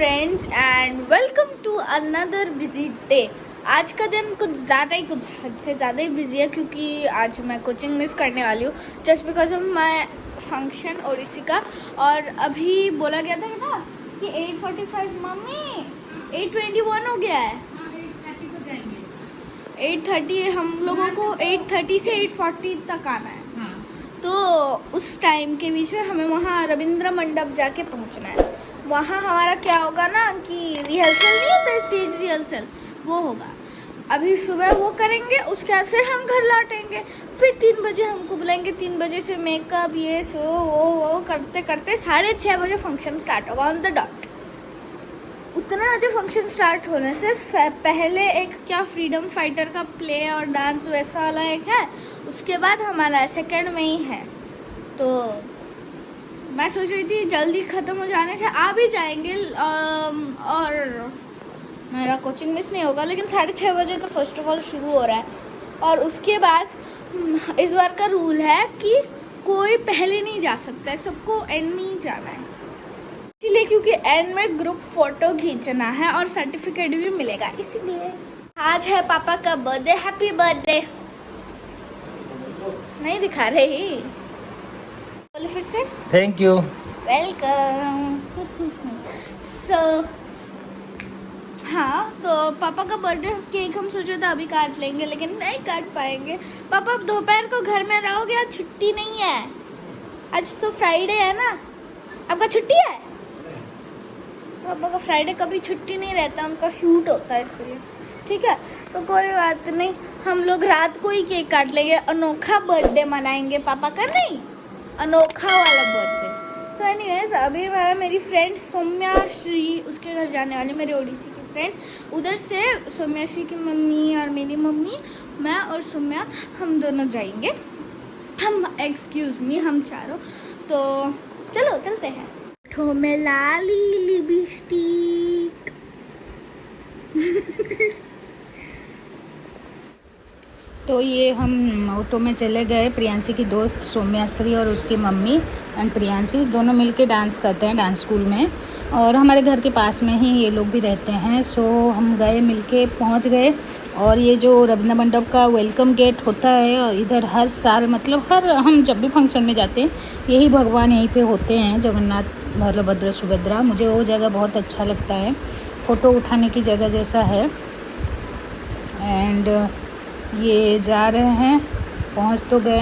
Friends and welcome to another busy day. आज का दिन कुछ हद से ज़्यादा ही बिजी है क्योंकि आज मैं कोचिंग मिस करने वाली हूँ just because of my function Odissi का। और अभी बोला गया था ना कि 8:45 मम्मी 8:21 हो गया है। 8:30 हम लोगों को 8:30 से 8:40 तक आना है। तो उस टाइम के बीच में हमें वहाँ रविंद्र मंडप जाके पहुँचना है। वहाँ हमारा क्या होगा ना कि रिहर्सल नहीं होता, स्टेज रिहर्सल वो होगा। अभी सुबह वो करेंगे, उसके बाद फिर हम घर लौटेंगे। फिर 3 बजे हमको बुलाएंगे। 3 बजे से मेकअप ये सो वो करते करते 6:30 बजे फंक्शन स्टार्ट होगा ऑन द डॉट। उतने बजे फंक्शन स्टार्ट होने से पहले एक क्या फ्रीडम फाइटर का प्ले और डांस वैसा वाला एक है, उसके बाद हमारा सेकंड में ही है। तो मैं सोच रही थी जल्दी ख़त्म हो जाने से आ भी जाएंगे और मेरा कोचिंग मिस नहीं होगा। लेकिन 6:30 बजे तो फर्स्ट ऑफ ऑल शुरू हो रहा है। और उसके बाद इस बार का रूल है कि कोई पहले नहीं जा सकता है, सबको एंड में ही जाना है। इसीलिए क्योंकि एंड में ग्रुप फोटो खींचना है और सर्टिफिकेट भी मिलेगा, इसीलिए। आज है पापा का बर्थडे। Happy birthday. नहीं दिखा रही, बोले फिर से। Thank you. वेलकम। सो हाँ, तो पापा का बर्थडे केक हम सोच रहे थे अभी काट लेंगे, लेकिन नहीं काट पाएंगे। पापा अब दोपहर को घर में रहोगे, आज छुट्टी नहीं है। आज तो फ्राइडे है ना, आपका छुट्टी है। पापा का फ्राइडे कभी छुट्टी नहीं रहता, उनका शूट होता है इसलिए। ठीक है, तो कोई बात नहीं, हम लोग रात को ही केक काट लेंगे। अनोखा बर्थडे मनाएंगे पापा का, नहीं अनोखा वाला बर्थडे। सो एनीवेज, अभी मैं मेरी फ्रेंड सौम्या श्री उसके घर जाने वाली, मेरी ओडिसी की फ्रेंड। उधर से सौम्या श्री की मम्मी और मेरी मम्मी, मैं और सौम्या, हम दोनों जाएंगे। हम चारों। तो चलो चलते हैं। ठो में लाली लिपस्टिक। तो ये हम ऑटो में चले गए। प्रियांशी की दोस्त सौम्याश्री और उसकी मम्मी एंड प्रियांशी दोनों मिलके डांस करते हैं डांस स्कूल में, और हमारे घर के पास में ही ये लोग भी रहते हैं। सो हम गए, मिलके पहुंच गए। और ये जो रविंद्र मंडप का वेलकम गेट होता है, और इधर हर साल मतलब हम जब भी फंक्शन में जाते हैं यही भगवान यहीं पे होते हैं, जगन्नाथ बलभद्र सुभद्रा। मुझे वो जगह बहुत अच्छा लगता है, फ़ोटो उठाने की जगह जैसा है। एंड ये जा रहे हैं, पहुंच तो गए।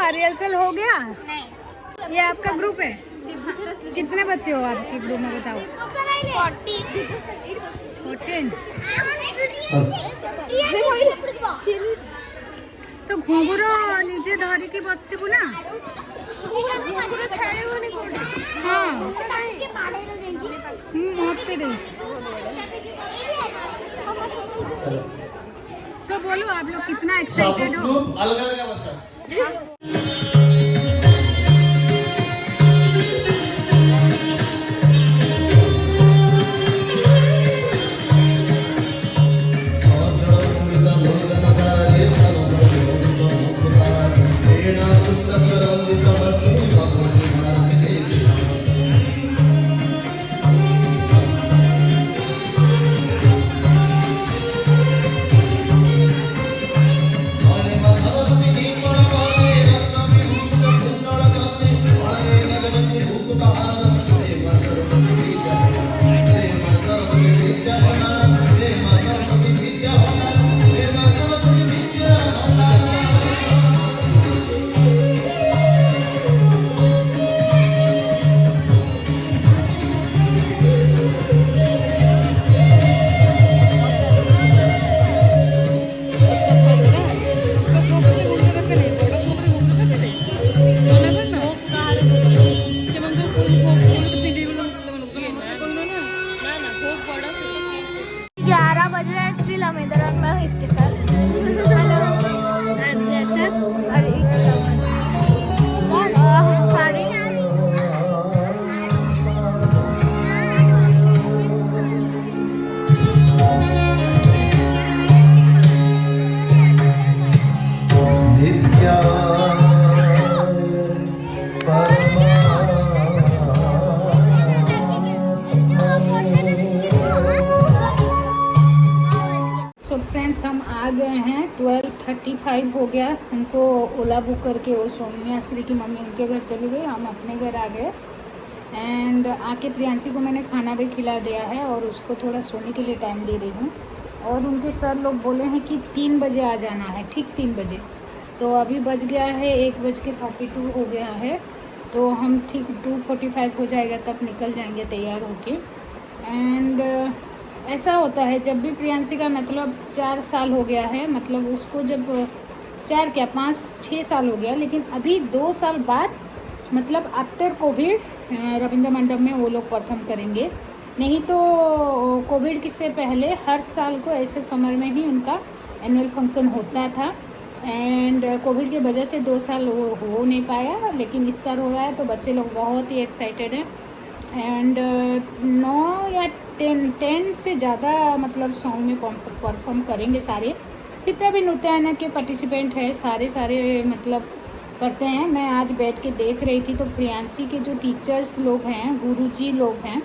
रिहर्सल हो गया? नहीं। ये आपका ग्रुप है? कितने बच्चे हो आपके ग्रुप में, बताओ? 14। तो घुंघरू नीचे धरी की बसती ना। हाँ, मोटे तो बोलो आप लोग कितना एक्साइटेड हो? अलग अलग बसा। बज रहा है स्टिल हम इधर और मैं हूँ इसके साथ। हेलो और साड़ी सो फ्रेंड्स हम आ गए हैं, 12:35 हो गया। हमको ओला बुक करके वो सौम्याश्री की मम्मी उनके घर चली गई, हम अपने घर आ गए। एंड आके प्रियांशी को मैंने खाना भी खिला दिया है और उसको थोड़ा सोने के लिए टाइम दे रही हूँ। और उनके सर लोग बोले हैं कि 3 बजे आ जाना है, ठीक 3 बजे। तो अभी बज गया है 1:32 हो गया है, तो हम ठीक 2:45 हो जाएगा तब निकल जाएंगे तैयार होके। एंड ऐसा होता है जब भी प्रियांशी का मतलब 4 साल हो गया है, मतलब उसको जब 4 क्या 5-6 साल हो गया, लेकिन अभी 2 साल बाद मतलब आफ्टर कोविड रविंद्र मंडप में वो लोग परफॉर्म करेंगे। नहीं तो कोविड से पहले हर साल को ऐसे समर में ही उनका एनुअल फंक्शन होता था। एंड कोविड की वजह से 2 साल हो नहीं पाया, लेकिन इस साल हो रहा है तो बच्चे लोग बहुत ही एक्साइटेड हैं। एंड 9 या 10 से ज़्यादा मतलब सॉन्ग में परफॉर्म करेंगे सारे, जितने भी नृत्य के पार्टिसिपेंट हैं सारे मतलब करते हैं। मैं आज बैठ के देख रही थी तो प्रियांशी के जो टीचर्स लोग हैं, गुरुजी लोग हैं,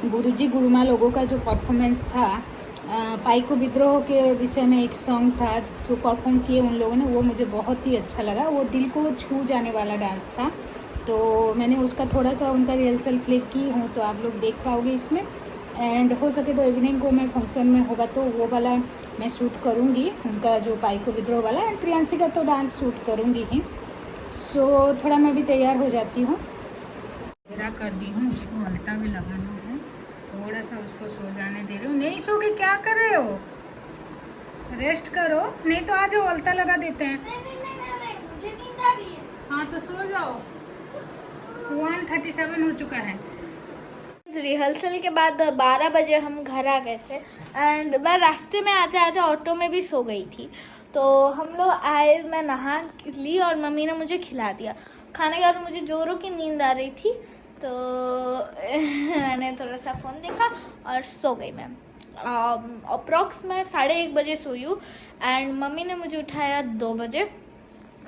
गुरुजी गुरुमा लोगों का जो परफॉर्मेंस था, पाइको विद्रोह के विषय में एक सॉन्ग था जो परफॉर्म किए उन लोगों ने, वो मुझे बहुत ही अच्छा लगा। वो दिल को छू जाने वाला डांस था। तो मैंने उसका थोड़ा सा उनका रिहर्सल क्लिप की हूँ, तो आप लोग देख पाओगे इसमें। एंड हो सके तो इवनिंग को मैं फंक्शन में होगा तो वो वाला मैं शूट करूँगी, उनका जो पाइको विद्रोह वाला। एंड प्रियांशी का तो डांस शूट करूँगी ही। सो थोड़ा मैं भी तैयार हो जाती हूँ, मेरा कर दी हूँ। उसको अलता भी लगाना है, थोड़ा सा उसको सो जाने दे रही हूँ। नहीं सो के क्या कर रहे हो, रेस्ट करो, नहीं तो आ जाओ अलता लगा देते हैं। नहीं, मुझे नींद आ रही है। हाँ तो सो जाओ, 1:37 हो चुका है। रिहर्सल के बाद 12 बजे हम घर आ गए थे। एंड मैं रास्ते में आते आते ऑटो में भी सो गई थी। तो हम लोग आए, मैं नहा ली और मम्मी ने मुझे खिला दिया। खाने के बाद मुझे जोरों की नींद आ रही थी, तो मैंने थोड़ा सा फ़ोन देखा और सो गई मैं। अप्रॉक्स मैं 1:30 बजे सोई हूँ। एंड मम्मी ने मुझे उठाया 2 बजे,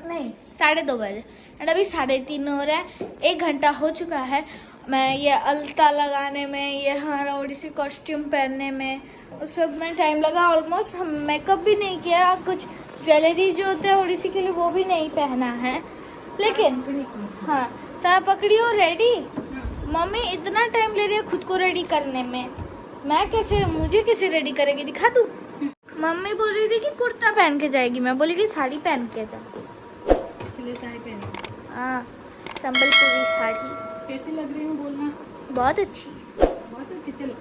नहीं 2:30 बजे। एंड अभी 3:30 हो रहा है, 1 घंटा हो चुका है। मैं ये अलता लगाने में, ये हमारा ओडिसी कॉस्ट्यूम पहनने में, उस सब में टाइम लगा ऑलमोस्ट। हम मेकअप भी नहीं किया, कुछ ज्वेलरी जो होता है ओडिसी के लिए वो भी नहीं पहना है। लेकिन हाँ चाय पकड़ी हो रेडी। मम्मी इतना टाइम ले रही है खुद को रेडी करने में, मुझे कैसे रेडी करेगी, दिखा दूँ। मम्मी बोल रही थी कि कुर्ता पहन के जाएगी, मैं बोली कि साड़ी पहन के जा, इसलिए साड़ी पहनी। हाँ संबलपुरी साड़ी। कैसी लग रही हूँ बोलना। बहुत अच्छी, बहुत अच्छी। चलो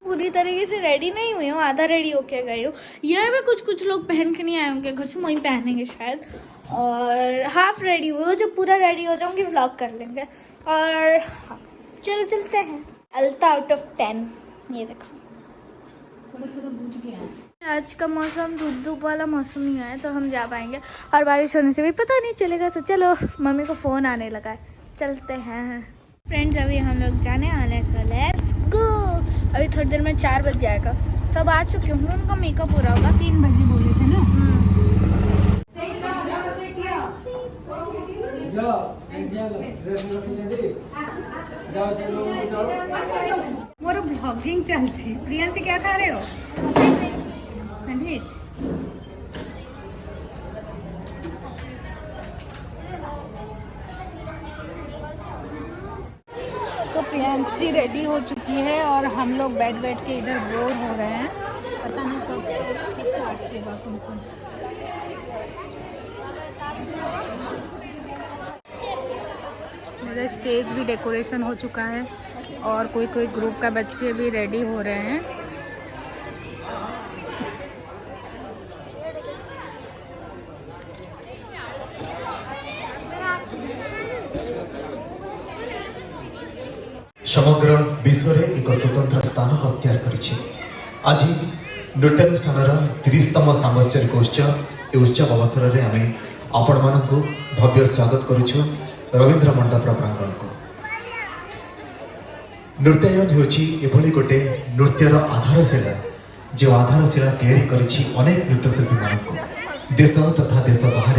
पूरी तरीके से रेडी नहीं हुई हूँ, आधा रेडी होके गई हूँ। ये भी कुछ लोग पहन के नहीं आए होंगे घर से, वही पहनेंगे शायद। और हाफ रेडी हुई हूँ, जब पूरा रेडी हो जाऊंगी व्लॉग कर लेंगे। और हाँ चलो चलते हैं। अलता आउट ऑफ 10, ये देखो थोड़ा बूझ गया। आज का मौसम धूप वाला मौसम नहीं है, तो हम जा पाएंगे। और बारिश होने से भी पता नहीं चलेगा। तो चलो, मम्मी को फ़ोन आने लगा है, चलते हैं। फ्रेंड्स अभी हम लोग जाने वाले हैं, तो लेट्स गो। अभी थोड़ी देर में 4 बज जाएगा, सब आ चुके होंगे, उनका मेकअप हो रहा होगा। 3 बजे बोले थे ना। मोर ब्लॉगिंग चलती। प्रियांशी क्या खा रहे हो? सैंडविच। सो प्रियांशी रेडी हो चुकी है और हम लोग बैठ के इधर बोर हो रहे हैं। पता नहीं कब स्टार्ट होगा फंक्शन। मेरा स्टेज भी डेकोरेशन हो चुका है और कोई ग्रुप का बच्चे भी रेडी हो रहे हैं। समग्र विश्व रे एक स्वतंत्र स्थान को अख्तियार करिछि। आज नृत्यानुष्ठानर 30तम सांवत्सरिक उत्सव अवसर में आम आपण मानक भव्य स्वागत करुछु रवींद्र मंडप प्रांगण को। नृत्यायन होची एभली गोटे नृत्यर आधारशिला जो आधारशिला तैयारी करिछि अनेक नृत्यशिल्पी मानक देश तथा देश बाहर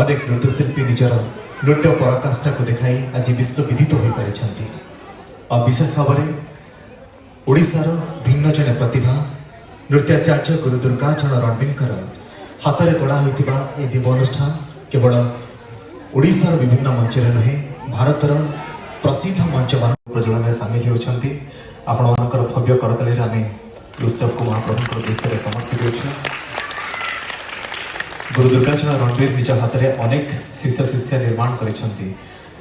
अनेक नृत्यशिल्पी निजर नृत्य पराकाष्ठा को देखाई आज विश्व विदित हो पारिछंती। और विशेष भाव में ओडिशार भिन्न जने प्रतिभा नृत्याचार्य गुरु दुर्गाचरण रणबीरकर हाथ में गढ़ा होता यह दिव अनुष्ठान केवल ओडिशार विभिन्न मंच नुहे भारतर प्रसिद्ध मंच मान प्रज्वलन में सामिल होती। आपण मानकर भव्य करताली आम उत्सव को महाप्रभु उद्देश्य में समर्पित होछु। गुरु दुर्गाचरण रणबीर निज हाथ में अनेक शिष्य शिष्या निर्माण करिसेंती।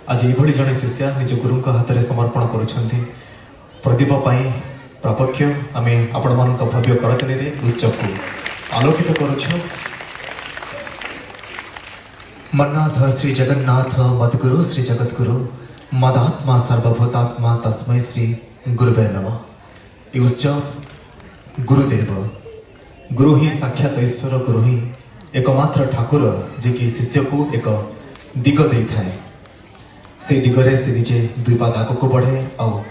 आज ये जड़े शिष्या निज गुरु हाथ में समर्पण करुछंती। प्रदीप प्रापक्ष आम आपण मान भव्य करताली उत्सव को आलोकित करुछु। मन्नाथ श्री जगन्नाथ मद्गुरु श्री जगद्गुरु मदात्मा सर्वभूतात्मा तस्मै श्री गुरुवे नमः। ये उत्सव गुरुदेव गुरु ही साक्षात ईश्वर गुरु ही एकमात्र ठाकुर जे कि शिष्य को एक दिग दे थाए से दिगरे से निजे दुई पाद आग को बढ़े और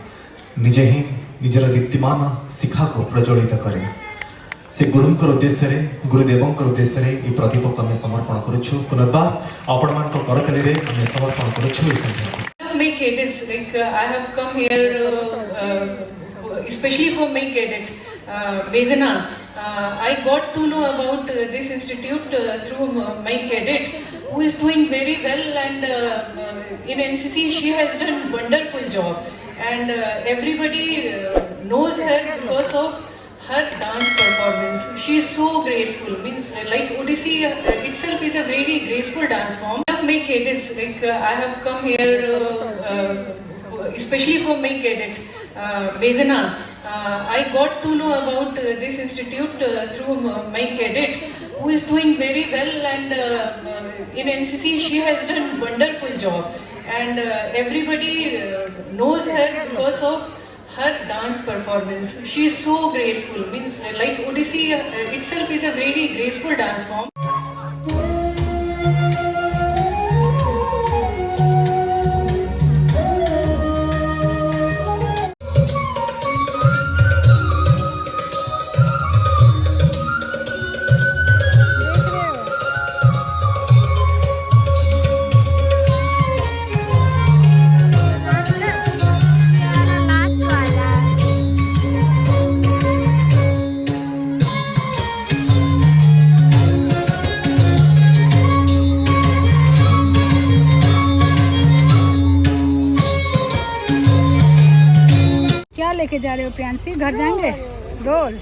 निजे ही निजर दीप्तिमान शिखा को प्रज्वलित करे। से गुरुंकर उद्देश्य रे गुरुदेवंकर उद्देश्य रे ये प्रदीप को आमे समर्पण करुछु। पुनर्बार आपण मान को करतले रे आमे समर्पण करुछु। इस संध्या make edits like I have come here especially for make edit Vedana. I got to know about this institute through Mike Edit, who is doing very well, and in NCC she has done wonderful job, and everybody knows her because of her dance performance. She is so graceful, means like Odissi itself is a very graceful dance form. Make edits like I have come here especially for Make Edit Vedana. I got to know about this institute through Mike Edit, who is doing very well, and in NCC she has done wonderful job, and everybody knows her because of her dance performance. She is so graceful, means like Odissi itself is a very graceful dance form. लेके जा रहे हो प्रियांशी? घर जाएंगे role.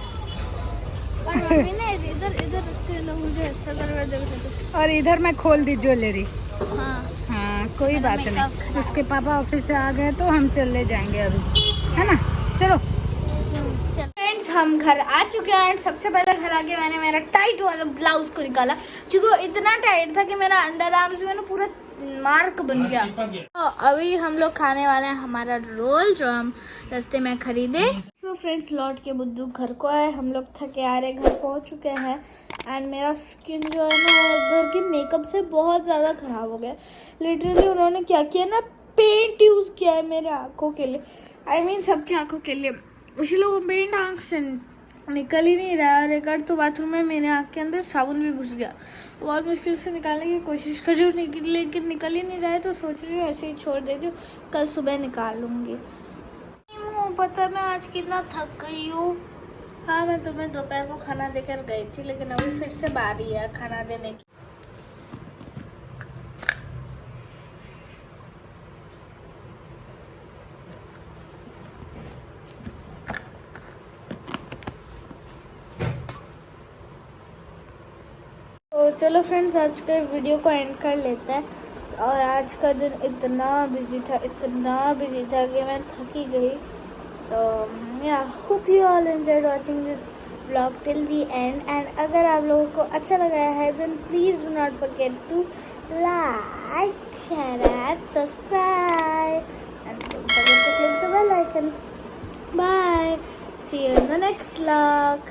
Mummy ने इधर इधर इसके लोग मुझे ऐसा करवा देते और इधर मैं खोल दी ज्वेलरी। हाँ हाँ कोई बात नहीं, उसके पापा ऑफिस से आ गए तो हम चले जाएंगे अभी, है ना? चलो फ्रेंड्स, हम घर आ चुके हैं। सबसे पहले घर आके मैंने मेरा टाइट वाला ब्लाउज को निकाला, क्योंकि वो इतना टाइट था कि मेरा अंडर आर्म्स में ना पूरा मार्क बन गया। तो अभी हम लोग खाने वाले हैं हमारा रोल, जो हम रास्ते में खरीदे। सो फ्रेंड्स, लौट के बुद्धू घर को आए। हम लोग थके आ रहे घर पहुंच चुके हैं, एंड मेरा स्किन जो है ना उधर की मेकअप से बहुत ज़्यादा ख़राब हो गया। लिटरली उन्होंने क्या किया ना, पेंट यूज़ किया है मेरे आँखों के लिए, आई मीन सबकी आँखों के लिए, इसलिए वो पेंट आँख से निकल ही नहीं रहा। और एक बार तो बाथरूम में मेरे आँख के अंदर साबुन भी घुस गया। बहुत मुश्किल से निकालने की कोशिश कर रही हूँ, लेकिन निकल ही नहीं रहा है, तो सोच रही हूँ ऐसे ही छोड़ देती हूँ, कल सुबह निकाल लूँगी। पता मैं आज कितना थक गई हूँ। हाँ, मैं तुम्हें दोपहर को खाना देकर गई थी, लेकिन अभी फिर से बारी है खाना देने की। तो चलो फ्रेंड्स, आज के वीडियो को एंड कर लेते हैं। और आज का दिन इतना बिजी था कि मैं थकी गई। So yeah hope you all enjoyed watching this vlog till the end. And अगर आप लोगों को अच्छा लगा है then please do not forget to like, share and subscribe, and don't forget to click the bell icon. Bye, see you in the next vlog.